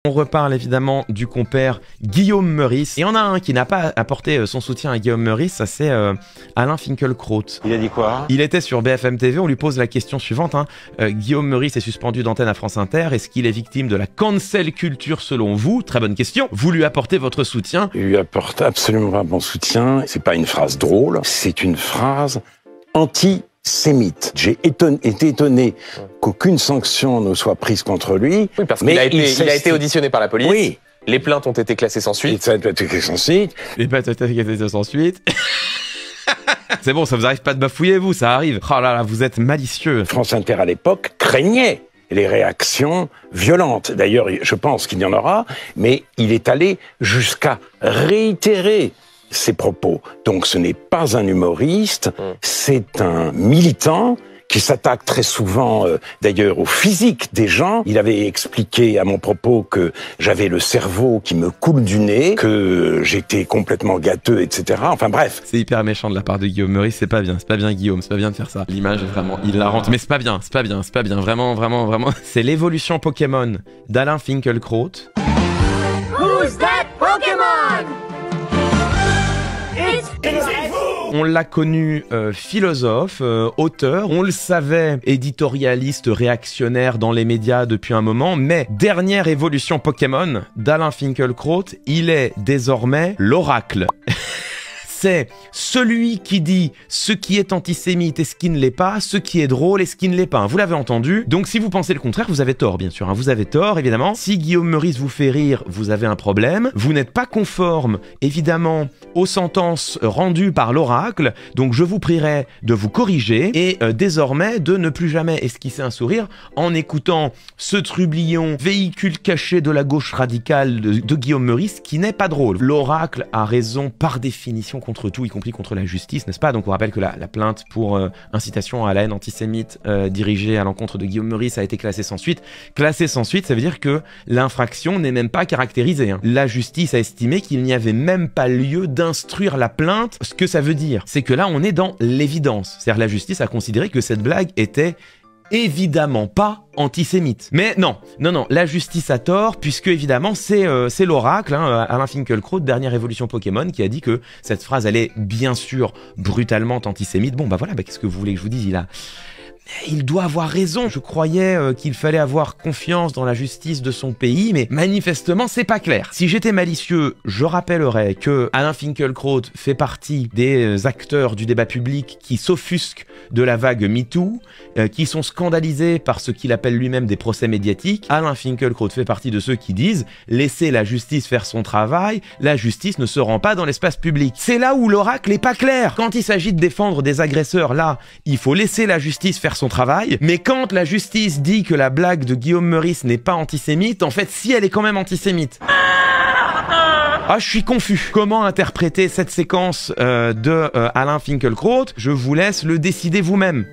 On reparle évidemment du compère Guillaume Meurice. Et on a un qui n'a pas apporté son soutien à Guillaume Meurice, ça c'est Alain Finkielkraut. Il a dit quoi? Il était sur BFM TV, on lui pose la question suivante. Guillaume Meurice est suspendu d'antenne à France Inter. Est-ce qu'il est victime de la cancel culture selon vous? Très bonne question. Vous lui apportez votre soutien? Il lui apporte absolument pas mon soutien. C'est pas une phrase drôle, c'est une phrase antisémite. J'ai été étonné qu'aucune sanction ne soit prise contre lui. Oui, parce qu'il a été auditionné par la police. Oui. Les plaintes ont été classées sans suite. Ça a été classé sans suite. Les plaintes ont été classées sans suite. C'est bon, ça vous arrive pas de bafouiller, vous, ça arrive. Oh là là, vous êtes malicieux. France Inter, à l'époque, craignait les réactions violentes. D'ailleurs, je pense qu'il y en aura, mais il est allé jusqu'à réitérer ses propos. Donc ce n'est pas un humoriste, c'est un militant qui s'attaque très souvent, d'ailleurs, au physique des gens. Il avait expliqué à mon propos que j'avais le cerveau qui me coule du nez, que j'étais complètement gâteux, etc. Enfin bref. C'est hyper méchant de la part de Guillaume Meurice, c'est pas bien Guillaume, c'est pas bien de faire ça. L'image est vraiment hilarante, mais c'est pas bien, vraiment. C'est l'évolution Pokémon d'Alain Finkielkraut. Who's that Pokémon? On l'a connu philosophe, auteur, on le savait, éditorialiste réactionnaire dans les médias depuis un moment, mais dernière évolution Pokémon d'Alain Finkielkraut, il est désormais l'oracle. C'est celui qui dit ce qui est antisémite et ce qui ne l'est pas, ce qui est drôle et ce qui ne l'est pas. Vous l'avez entendu. Donc si vous pensez le contraire, vous avez tort, bien sûr. Vous avez tort, évidemment. Si Guillaume Meurice vous fait rire, vous avez un problème. Vous n'êtes pas conforme, évidemment, aux sentences rendues par l'oracle. Donc je vous prierai de vous corriger et désormais de ne plus jamais esquisser un sourire en écoutant ce trublion véhicule caché de la gauche radicale de Guillaume Meurice qui n'est pas drôle. L'oracle a raison par définition contre tout, y compris contre la justice, n'est-ce pas? Donc on rappelle que la plainte pour incitation à la haine antisémite dirigée à l'encontre de Guillaume Meurice a été classée sans suite. Classée sans suite, ça veut dire que l'infraction n'est même pas caractérisée. La justice a estimé qu'il n'y avait même pas lieu d'instruire la plainte. Ce que ça veut dire, c'est que là on est dans l'évidence. C'est-à-dire la justice a considéré que cette blague était évidemment pas antisémite. Mais non, la justice a tort, puisque évidemment c'est l'oracle, Alain Finkielkraut, dernière évolution Pokémon, qui a dit que cette phrase elle est bien sûr brutalement antisémite. Bon bah voilà, qu'est-ce que vous voulez que je vous dise, il doit avoir raison. Je croyais qu'il fallait avoir confiance dans la justice de son pays, mais manifestement, c'est pas clair. Si j'étais malicieux, je rappellerais que Alain Finkielkraut fait partie des acteurs du débat public qui s'offusquent de la vague MeToo, qui sont scandalisés par ce qu'il appelle lui-même des procès médiatiques. Alain Finkielkraut fait partie de ceux qui disent « Laissez la justice faire son travail, la justice ne se rend pas dans l'espace public ». C'est là où l'oracle est pas clair. Quand il s'agit de défendre des agresseurs, là, il faut laisser la justice faire son travail, mais quand la justice dit que la blague de Guillaume Meurice n'est pas antisémite, en fait, si elle est quand même antisémite. Ah, je suis confus. Comment interpréter cette séquence de Alain Finkielkraut? Je vous laisse le décider vous-même.